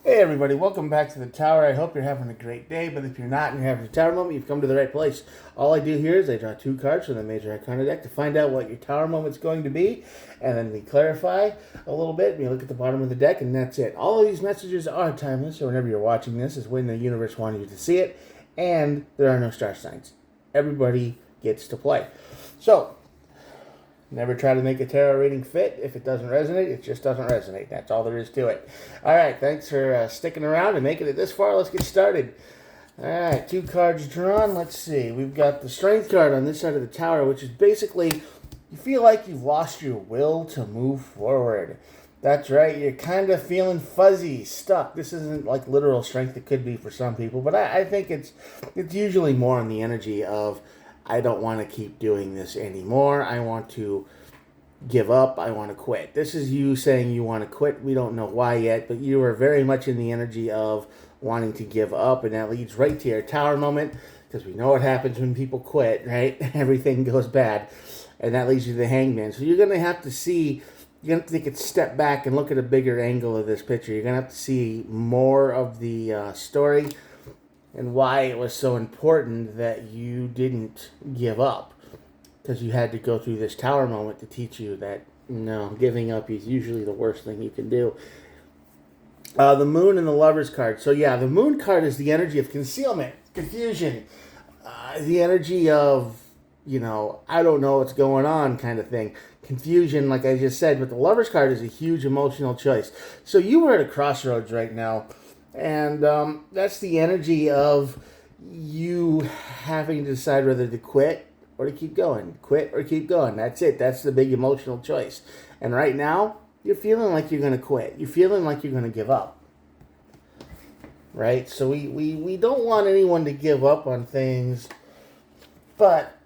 Hey everybody, welcome back to the tower. I hope you're having a great day, but if you're not and you're having a tower moment, you've come to the right place. All I do here is I draw two cards from the Major Arcana deck to find out what your tower moment's going to be, and then we clarify a little bit, we look at the bottom of the deck, and that's it. All of these messages are timeless, so whenever you're watching this is when the universe wanted you to see it, and there are no star signs. Everybody gets to play. So, never try to make a tarot reading fit. If it doesn't resonate, it just doesn't resonate. That's all there is to it. All right, thanks for sticking around and making it this far. Let's get started. All right, two cards drawn. Let's see. We've got the Strength card on this side of the tower, which is basically you feel like you've lost your will to move forward. That's right, you're kind of feeling fuzzy, stuck. This isn't like literal strength. It could be for some people, but I think it's usually more on the energy of I don't want to keep doing this anymore. I want to give up. I want to quit. This is you saying you want to quit. We don't know why yet, but you are very much in the energy of wanting to give up, and that leads right to your tower moment, because we know what happens when people quit, right? Everything goes bad, and that leads you to the Hangman. So you're going to have to see, you're going to have to take a step back and look at a bigger angle of this picture. You're going to have to see more of the story and why it was so important that you didn't give up. Because you had to go through this tower moment to teach you that, no, giving up is usually the worst thing you can do. The Moon and the Lover's card. So yeah, the Moon card is the energy of concealment, confusion, the energy of, I don't know what's going on kind of thing. Confusion, like I just said, but the Lover's card is a huge emotional choice. So you are at a crossroads right now. And that's the energy of you having to decide whether to quit or to keep going. Quit or keep going. That's it. That's the big emotional choice. And right now, you're feeling like you're going to quit. You're feeling like you're going to give up. Right? So we don't want anyone to give up on things. But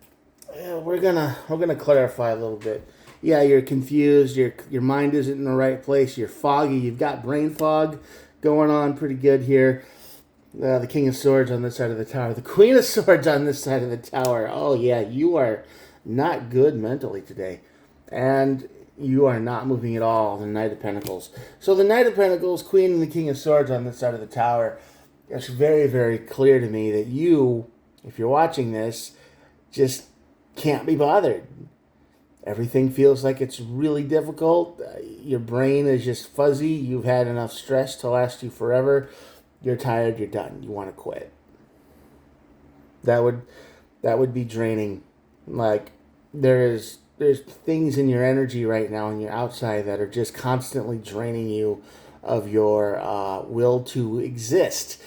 we're gonna clarify a little bit. Yeah, you're confused. Your mind isn't in the right place. You're foggy. You've got brain fog going on pretty good here. The King of Swords on this side of the tower. The Queen of Swords on this side of the tower. Oh, yeah, you are not good mentally today. And you are not moving at all, the Knight of Pentacles. So the Knight of Pentacles, Queen, and the King of Swords on this side of the tower. It's very, very clear to me that you, if you're watching this, just can't be bothered. Everything feels like it's really difficult. Your brain is just fuzzy. You've had enough stress to last you forever. You're tired. You're done. You want to quit. That would be draining. Like there's things in your energy right now on your outside that are just constantly draining you of your will to exist.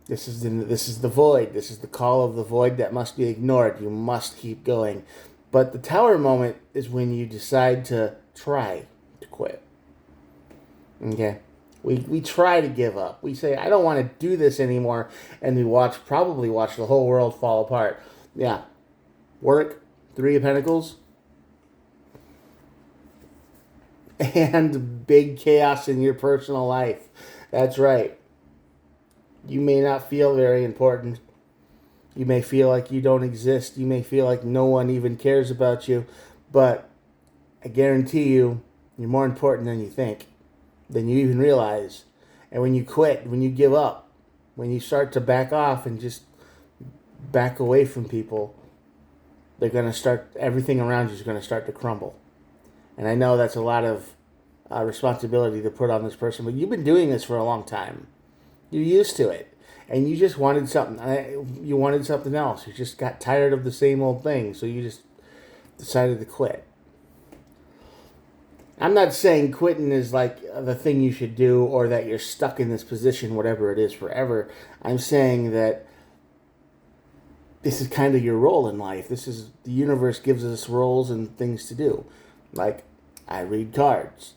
This is the void. This is the call of the void that must be ignored. You must keep going. But the tower moment is when you decide to try to quit. Okay? We try to give up. We say, I don't want to do this anymore. And we probably watch the whole world fall apart. Yeah. Work, Three of Pentacles, and big chaos in your personal life. That's right. You may not feel very important. You may feel like you don't exist. You may feel like no one even cares about you. But I guarantee you, you're more important than you think, than you even realize. And when you quit, when you give up, when you start to back off and just back away from people, everything around you is going to start to crumble. And I know that's a lot of responsibility to put on this person, but you've been doing this for a long time. You're used to it. And you just wanted something. You wanted something else. You just got tired of the same old thing. So you just decided to quit. I'm not saying quitting is like the thing you should do or that you're stuck in this position, whatever it is, forever. I'm saying that this is kind of your role in life. The universe gives us roles and things to do. Like, I read cards.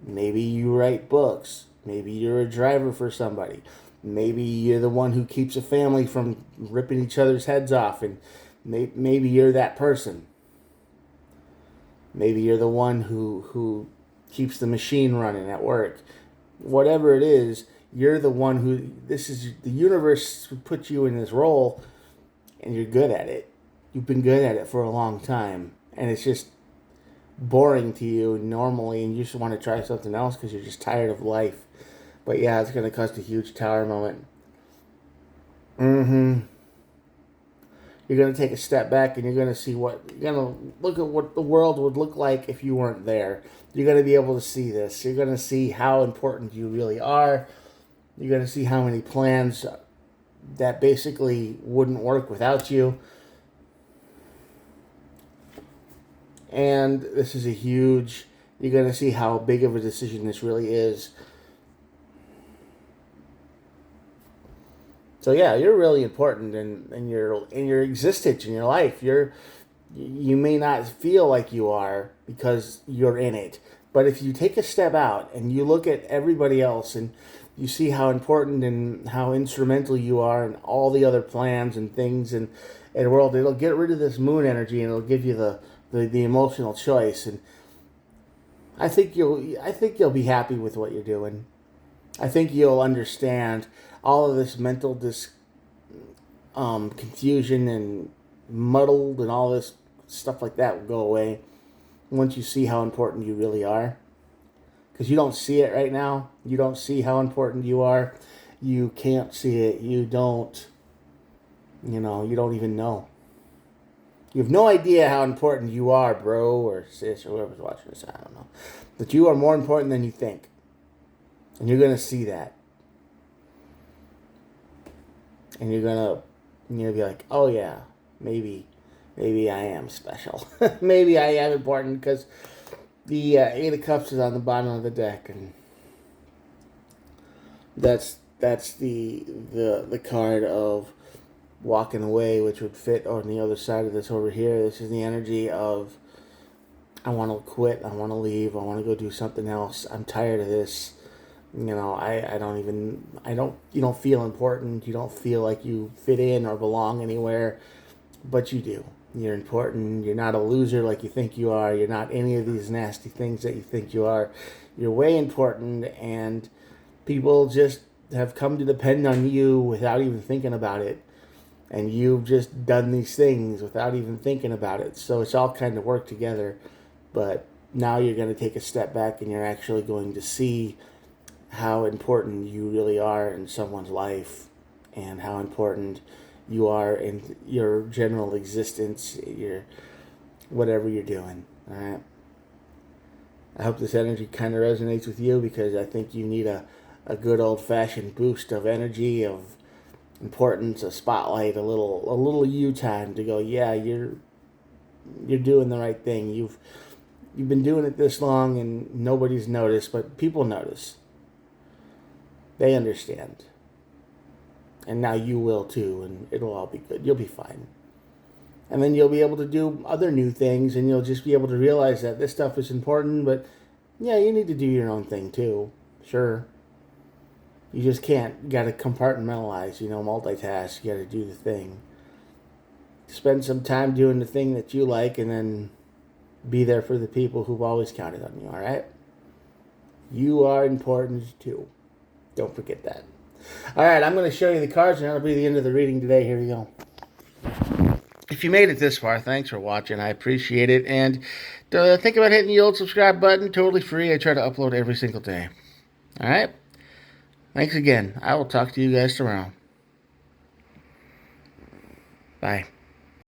Maybe you write books. Maybe you're a driver for somebody. Maybe you're the one who keeps a family from ripping each other's heads off, and maybe you're that person. Maybe you're the one who keeps the machine running at work. Whatever it is, you're the one who, the universe put you in this role, and you're good at it. You've been good at it for a long time, and it's just boring to you normally, and you just want to try something else because you're just tired of life. But yeah, it's going to cause a huge tower moment. Mm-hmm. You're going to take a step back and you're going to see you're going to look at what the world would look like if you weren't there. You're going to be able to see this. You're going to see how important you really are. You're going to see how many plans that basically wouldn't work without you. And this is you're going to see how big of a decision this really is. So yeah, you're really important in your existence in your life. You may not feel like you are because you're in it, but if you take a step out and you look at everybody else and you see how important and how instrumental you are in all the other plans and things in the world, it'll get rid of this moon energy and it'll give you the emotional choice. And I think you'll be happy with what you're doing. I think you'll understand all of this mental confusion and muddled and all this stuff like that will go away once you see how important you really are. Because you don't see it right now. You don't see how important you are. You can't see it. You don't even know. You have no idea how important you are, bro, or sis, or whoever's watching this. I don't know. But you are more important than you think. And you're going to see that. And you're going to be like, oh yeah, maybe I am special. Maybe I am important because the Eight of Cups is on the bottom of the deck. And that's the card of walking away, which would fit on the other side of this over here. This is the energy of I want to quit, I want to leave, I want to go do something else. I'm tired of this. You don't feel important. You don't feel like you fit in or belong anywhere, but you do. You're important. You're not a loser like you think you are. You're not any of these nasty things that you think you are. You're way important, and people just have come to depend on you without even thinking about it. And you've just done these things without even thinking about it. So it's all kind of worked together. But now you're going to take a step back and you're actually going to see how important you really are in someone's life and how important you are in your general existence, your whatever you're doing. All right. I hope this energy kind of resonates with you because I think you need a good old-fashioned boost of energy, of importance, a spotlight, a little you time to go, yeah, you're doing the right thing. You've been doing it this long and nobody's noticed, but people notice. They understand. And now you will too, and it'll all be good. You'll be fine. And then you'll be able to do other new things, and you'll just be able to realize that this stuff is important, but yeah, you need to do your own thing too. Sure. You just can't. You got to compartmentalize, multitask. You got to do the thing. Spend some time doing the thing that you like, and then be there for the people who've always counted on you, all right? You are important too. Don't forget that. All right, I'm going to show you the cards, and that'll be the end of the reading today. Here we go. If you made it this far, thanks for watching. I appreciate it. And think about hitting the old subscribe button. Totally free. I try to upload every single day. All right? Thanks again. I will talk to you guys tomorrow. Bye.